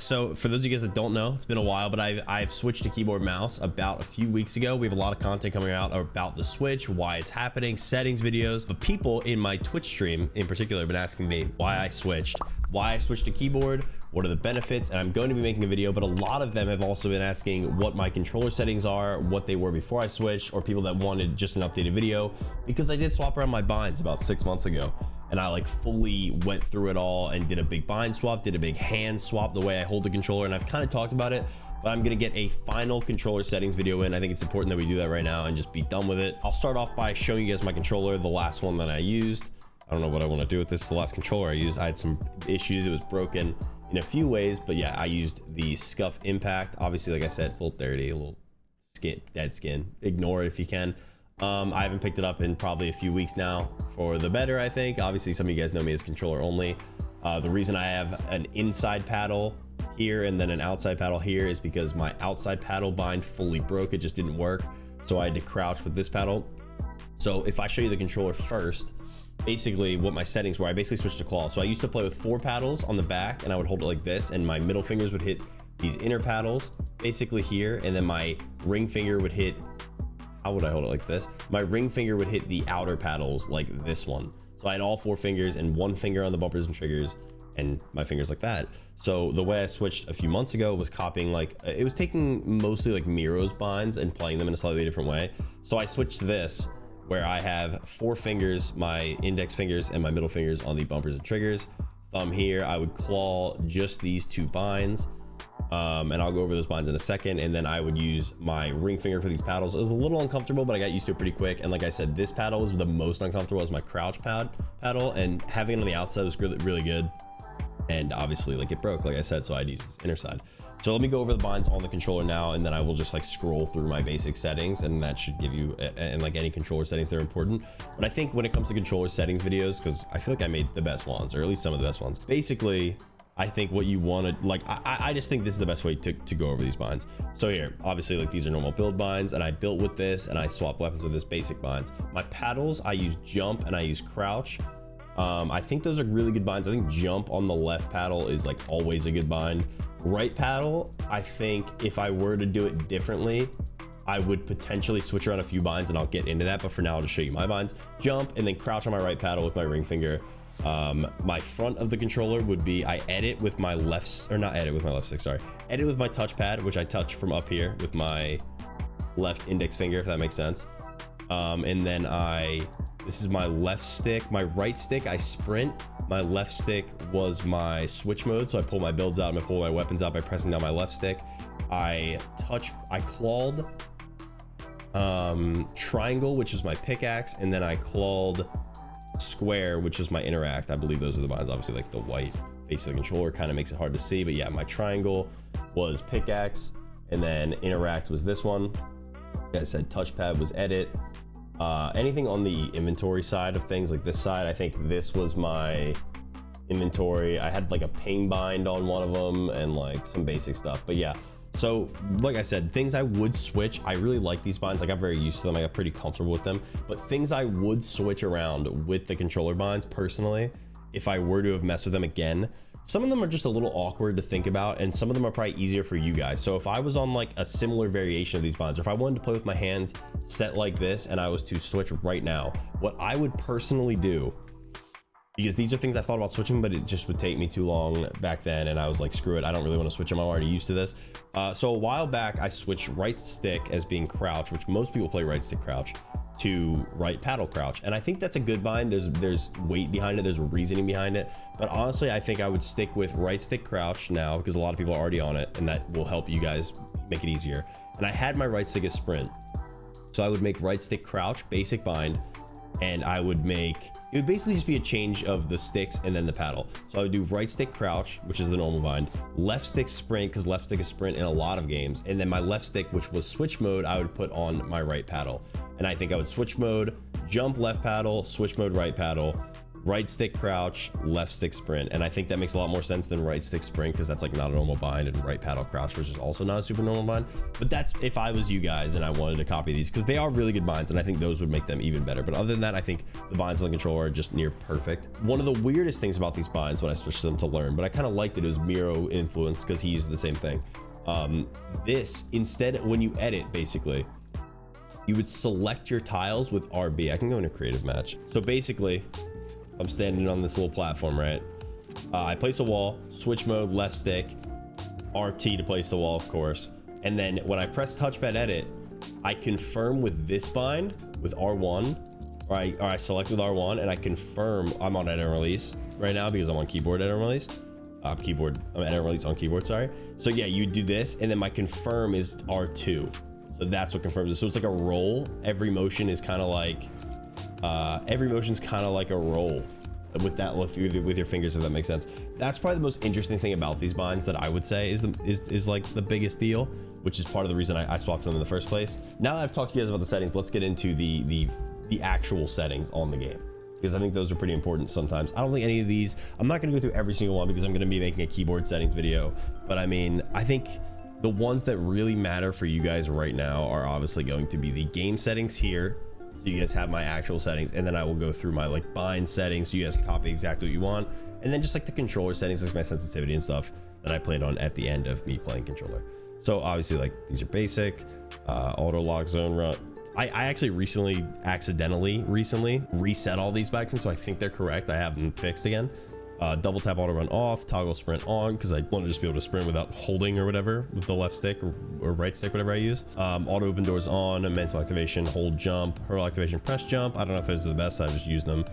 so for those of you guys that don't know, it's been a while, but I've switched to keyboard mouse about a few weeks ago. We have a lot of content coming out about the switch, why it's happening, settings videos. But people in my Twitch stream in particular have been asking me why I switched to keyboard, what are the benefits, and I'm going to be making a video. But a lot of them have also been asking what my controller settings are, what they were before I switched, or people that wanted just an updated video, because I did swap around my binds about 6 months ago. And I like fully went through it all and did a big bind swap, did a big hand swap, the way I hold the controller, and I've kind of talked about it, but I'm gonna get a final controller settings video in. I think it's important that we do that right now and just be done with it. I'll start off by showing you guys my controller, the last one that I used. I don't know what I want to do with this. The last controller I used, I had some issues. It was broken in a few ways, but yeah, I used the Scuff Impact. Obviously, like I said, it's a little dirty, a little dead skin. Ignore it if you can. I haven't picked it up in probably a few weeks now, for the better, I think. Obviously, some of you guys know me as controller only. The reason I have an inside paddle here and then an outside paddle here is because my outside paddle bind fully broke. It just didn't work. So I had to crouch with this paddle. So if I show you the controller first, basically what my settings were, I basically switched to claw. So I used to play with 4 paddles on the back, and I would hold it like this, and my middle fingers would hit these inner paddles basically here, and then my ring finger would hit, how would I hold it, like this? My ring finger would hit the outer paddles like this one. So I had all 4 fingers and 1 finger on the bumpers and triggers, and my fingers like that. So the way I switched a few months ago was copying, like, it was taking mostly like Miro's binds and playing them in a slightly different way. So I switched to this, where I have 4 fingers, my index fingers and my middle fingers on the bumpers and triggers. Thumb here, I would claw just these 2 binds. And I'll go over those binds in a second, and then I would use my ring finger for these paddles. It was a little uncomfortable, but I got used to it pretty quick. And like I said, this paddle was the most uncomfortable, as my crouch paddle, and having it on the outside was really good. And obviously, like, it broke, like I said, so I'd use this inner side. So let me go over the binds on the controller now, and then I will just like scroll through my basic settings, and that should give you, and like any controller settings, they're important. But I think when it comes to controller settings videos, because I feel like I made the best ones, or at least some of the best ones, basically I think what you want to, like, I just think this is the best way to go over these binds. So here, obviously, like, these are normal build binds, and I built with this, and I swap weapons with this basic binds. My paddles, I use jump and I use crouch. I think those are really good binds. I think jump on the left paddle is like always a good bind. Right paddle, I think if I were to do it differently, I would potentially switch around a few binds, and I'll get into that. But for now, I'll just show you my binds. Jump and then crouch on my right paddle with my ring finger. My front of the controller would be, I edit with my left, or not edit with my left stick, sorry. Edit with my touchpad, which I touch from up here with my left index finger, if that makes sense. And then this is my left stick. My right stick, I sprint. My left stick was my switch mode. So I pull my builds out and I pull my weapons out by pressing down my left stick. I clawed triangle, which is my pickaxe, and then I clawed square, which is my interact. I believe those are the binds. Obviously, like, the white face of the controller kind of makes it hard to see, but yeah, my triangle was pickaxe, and then interact was this one. Like I said, touchpad was edit. Anything on the inventory side of things, like this side, I think this was my inventory. I had like a pain bind on one of them and like some basic stuff, but yeah. So like I said, things I would switch, I really like these binds. I got very used to them. I got pretty comfortable with them, but things I would switch around with the controller binds personally, if I were to have messed with them again, some of them are just a little awkward to think about, and some of them are probably easier for you guys. So if I was on like a similar variation of these binds, or if I wanted to play with my hands set like this and I was to switch right now, what I would personally do, because these are things I thought about switching, but it just would take me too long back then, and I was like, screw it, I don't really want to switch them, I'm already used to this. So a while back, I switched right stick as being crouch, which most people play right stick crouch, to right paddle crouch, and I think that's a good bind. There's weight behind it, there's reasoning behind it, but honestly, I think I would stick with right stick crouch now, because a lot of people are already on it, and that will help you guys make it easier. And I had my right stick as sprint, so I would make right stick crouch basic bind, and I would make, it would basically just be a change of the sticks and then the paddle. So I would do right stick crouch, which is the normal bind, left stick sprint, because left stick is sprint in a lot of games, and then my left stick, which was switch mode, I would put on my right paddle. And I think I would switch mode, jump left paddle, switch mode right paddle, right stick crouch, left stick sprint. And I think that makes a lot more sense than right stick sprint, because that's like not a normal bind, and right paddle crouch, which is also not a super normal bind. But that's if I was you guys and I wanted to copy these, because they are really good binds, and I think those would make them even better. But other than that, I think the binds on the controller are just near perfect. One of the weirdest things about these binds when I switched them to learn, but I kind of liked it, was Miro influence, because he used the same thing. This, instead, when you edit, basically, you would select your tiles with RB. I can go in a creative match. So basically, I'm standing on this little platform, right? I place a wall, switch mode, left stick, RT to place the wall, of course. And then when I press touchpad edit, I confirm with this bind with R1, or I select with R1, and I confirm I'm on edit and release right now because I'm on keyboard edit and release. I'm edit and release on keyboard, sorry. So yeah, you do this, and then my confirm is R2. So that's what confirms it. So it's like a roll. Every motion is kind of like, every motion's kind of like a roll with that, with your fingers, if that makes sense. That's probably the most interesting thing about these binds that I would say is like the biggest deal, which is part of the reason I swapped them in the first place. Now that I've talked to you guys about the settings, let's get into the actual settings on the game, because I think those are pretty important sometimes. I don't think any of these, I'm not going to go through every single one because I'm going to be making a keyboard settings video, but I mean, I think the ones that really matter for you guys right now are obviously going to be the game settings here. So you guys have my actual settings, and then I will go through my like bind settings so you guys can copy exactly what you want. And then just like the controller settings, like my sensitivity and stuff that I played on at the end of me playing controller. So obviously, like, these are basic, auto lock, zone run. I actually accidentally recently reset all these back, and so I think they're correct. I have them fixed again. Double tap auto run off, toggle sprint on, because I want to just be able to sprint without holding or whatever with the left stick or right stick, whatever I use. Auto open doors on, mental activation, hold jump, hurl activation, press jump. I don't know if those are the best, I just use them.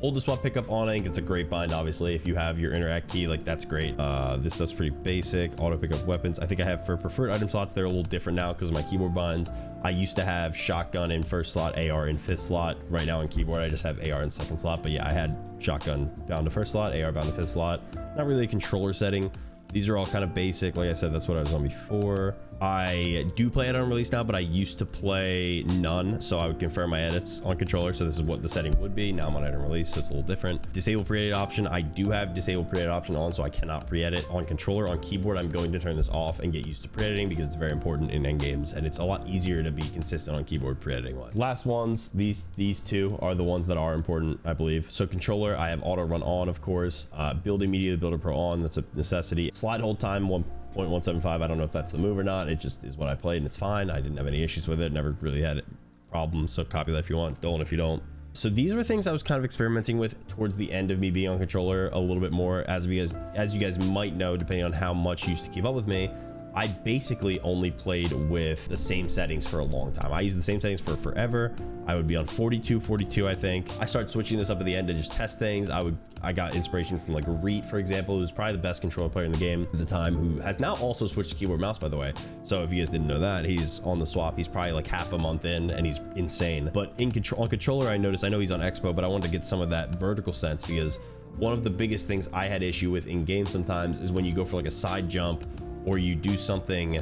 Hold to swap pickup on. I think it's a great bind, obviously. If you have your interact key, like, that's great. This stuff's pretty basic. Auto pickup weapons. I think I have for preferred item slots, they're a little different now because of my keyboard binds. I used to have shotgun in first slot, AR in fifth slot. Right now in keyboard, I just have AR in second slot. But yeah, I had shotgun bound to first slot, AR bound to fifth slot. Not really a controller setting. These are all kind of basic. Like I said, that's what I was on before. I do play it on release now, but I used to play none, so I would confirm my edits on controller. So this is what the setting would be. Now I'm on edit and release, so it's a little different. Disable pre-edit option. I do have disable pre-edit option on, so I cannot pre-edit on controller. On keyboard, I'm going to turn this off and get used to pre-editing because it's very important in end games, and it's a lot easier to be consistent on keyboard pre-editing wise. Last ones, these two are the ones that are important, I believe. So controller, I have auto run on, of course. Build immediately, builder pro on. That's a necessity. Slide hold time 1.175. I don't know if that's the move or not. It just is what I played, and it's fine. I didn't have any issues with it. Never really had problems. So copy that if you want. Don't if you don't. So these were things I was kind of experimenting with towards the end of me being on controller a little bit more. As you guys might know, depending on how much you used to keep up with me, I basically only played with the same settings for a long time. I used the same settings for forever. I would be on 42, I think. I started switching this up at the end to just test things. I got inspiration from like Reet, for example, who's probably the best controller player in the game at the time, who has now also switched to keyboard mouse, by the way. So if you guys didn't know that, he's on the swap. He's probably like half a month in, and he's insane. But on controller, I know he's on Expo, but I wanted to get some of that vertical sense, because one of the biggest things I had issue with in game sometimes is when you go for like a side jump, or you do something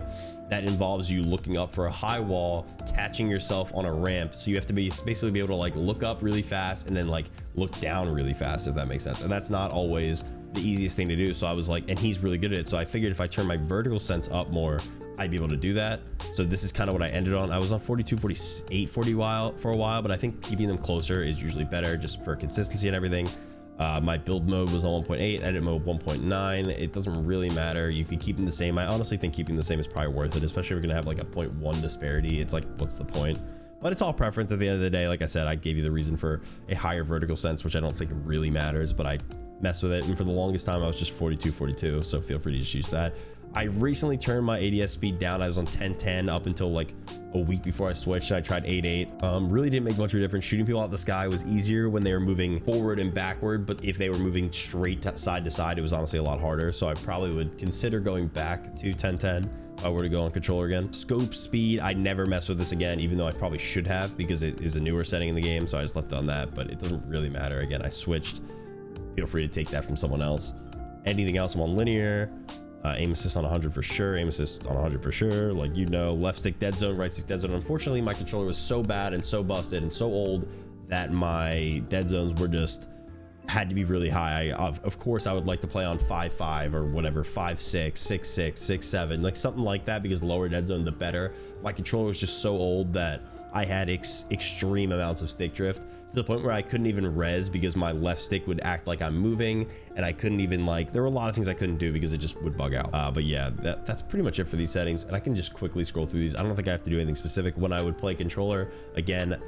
that involves you looking up for a high wall, catching yourself on a ramp. So you have to basically be able to like look up really fast and then like look down really fast, if that makes sense. And that's not always the easiest thing to do. So I was like, and he's really good at it. So I figured if I turn my vertical sense up more, I'd be able to do that. So this is kind of what I ended on. I was on 42, 48 for a while, but I think keeping them closer is usually better just for consistency and everything. My build mode was on 1.8, edit mode 1.9. It doesn't really matter. You could keep them the same. I honestly think keeping the same is probably worth it, especially if we're gonna have like a 0.1 disparity. It's like, what's the point? But it's all preference at the end of the day. Like I said, I gave you the reason for a higher vertical sense, which I don't think really matters, but I mess with it. And for the longest time, I was just 42, so feel free to just use that. I recently turned my ADS speed down. I was on 1010 up until like a week before I switched. I tried 8.8. Really didn't make much of a difference. Shooting people out the sky was easier when they were moving forward and backward, but if they were moving straight side to side, it was honestly a lot harder. So I probably would consider going back to 1010 if I were to go on controller again. Scope speed, I never mess with this again, even though I probably should have, because it is a newer setting in the game. So I just left it on that, but it doesn't really matter. Again, I switched. Feel free to take that from someone else. Anything else, I'm on linear. Aim assist on 100 for sure. Aim assist on 100 for sure. Like, you know, left stick dead zone, right stick dead zone. Unfortunately, my controller was so bad and so busted and so old that my dead zones were just had to be really high. Of course I would like to play on 5.5 or whatever, 5.6, 6.6, 6.7, like something like that, because lower dead zone the better. My controller was just so old that I had extreme amounts of stick drift, to the point where I couldn't even res because my left stick would act like I'm moving, and I couldn't even, like, there were a lot of things I couldn't do because it just would bug out. But yeah, that's pretty much it for these settings, and I can just quickly scroll through these. I don't think I have to do anything specific. When I would play controller, again,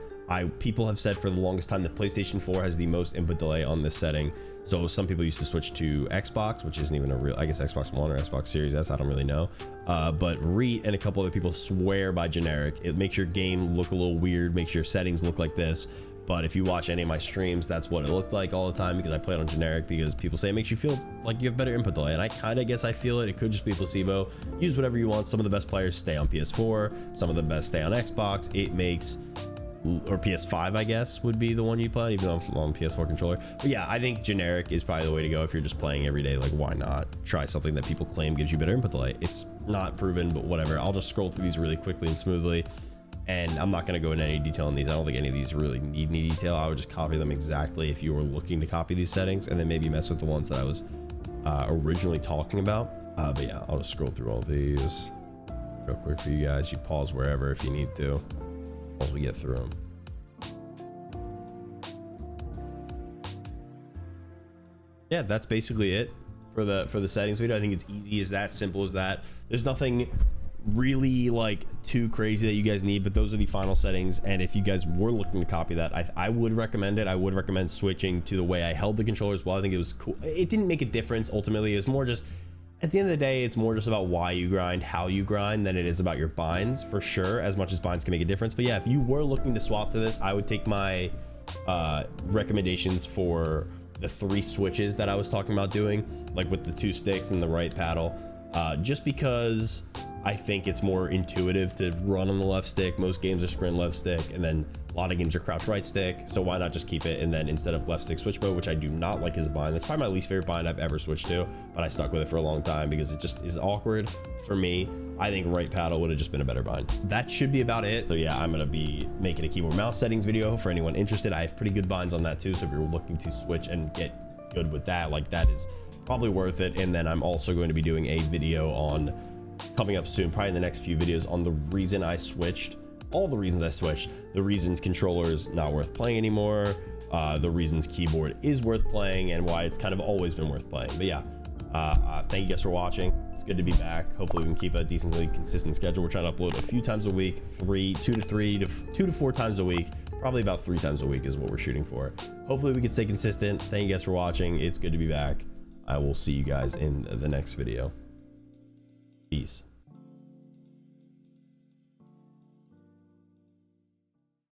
people have said for the longest time that PlayStation 4 has the most input delay on this setting. So some people used to switch to Xbox, which isn't even a real, I guess Xbox One or Xbox Series S, I don't really know. But Reet and a couple other people swear by generic. It makes your game look a little weird, makes your settings look like this. But if you watch any of my streams, that's what it looked like all the time, because I play it on generic, because people say it makes you feel like you have better input delay. And I kind of guess I feel it. It could just be placebo. Use whatever you want. Some of the best players stay on PS4. Some of the best stay on Xbox. It makes, or PS5, I guess, would be the one you play, even though I'm on PS4 controller. But yeah, I think generic is probably the way to go if you're just playing every day. Like, why not try something that people claim gives you better input delay? It's not proven, but whatever. I'll just scroll through these really quickly and smoothly, and I'm not going to go into any detail on these. I don't think any of these really need any detail. I would just copy them exactly if you were looking to copy these settings, and then maybe mess with the ones that I was originally talking about. But yeah, I'll just scroll through all these real quick for you guys. You pause wherever if you need to, as we get through them. Yeah, that's basically it for the settings video. I think it's easy as that, simple as that. There's nothing really like too crazy that you guys need, but those are the final settings. And if you guys were looking to copy that, I would recommend it. I would recommend switching to the way I held the controllers. Well, I think it was cool. It didn't make a difference ultimately. It's more just, at the end of the day, it's more just about why you grind, how you grind, than it is about your binds, for sure, as much as binds can make a difference. But yeah, if you were looking to swap to this, I would take my recommendations for the 3 switches that I was talking about doing, like with the 2 sticks and the right paddle, just because I think it's more intuitive to run on the left stick. Most games are sprint left stick, and then a lot of games are crouch right stick. So why not just keep it? And then instead of left stick switch mode, which I do not like as a bind, that's probably my least favorite bind I've ever switched to, but I stuck with it for a long time because it just is awkward for me. I think right paddle would have just been a better bind. That should be about it. So yeah, I'm gonna be making a keyboard mouse settings video for anyone interested. I have pretty good binds on that too, so if you're looking to switch and get good with that, like, that is probably worth it. And then I'm also going to be doing a video on, coming up soon, probably in the next few videos, on the reason I switched, all the reasons I switched, the reasons controller's not worth playing anymore, the reasons keyboard is worth playing, and why it's kind of always been worth playing. But yeah, thank you guys for watching. It's good to be back. Hopefully we can keep a decently consistent schedule. We're trying to upload a few times a week, 2 to 4 times a week, probably about 3 times a week is what we're shooting for. Hopefully we can stay consistent. Thank you guys for watching. It's good to be back. I will see you guys in the next video. Peace.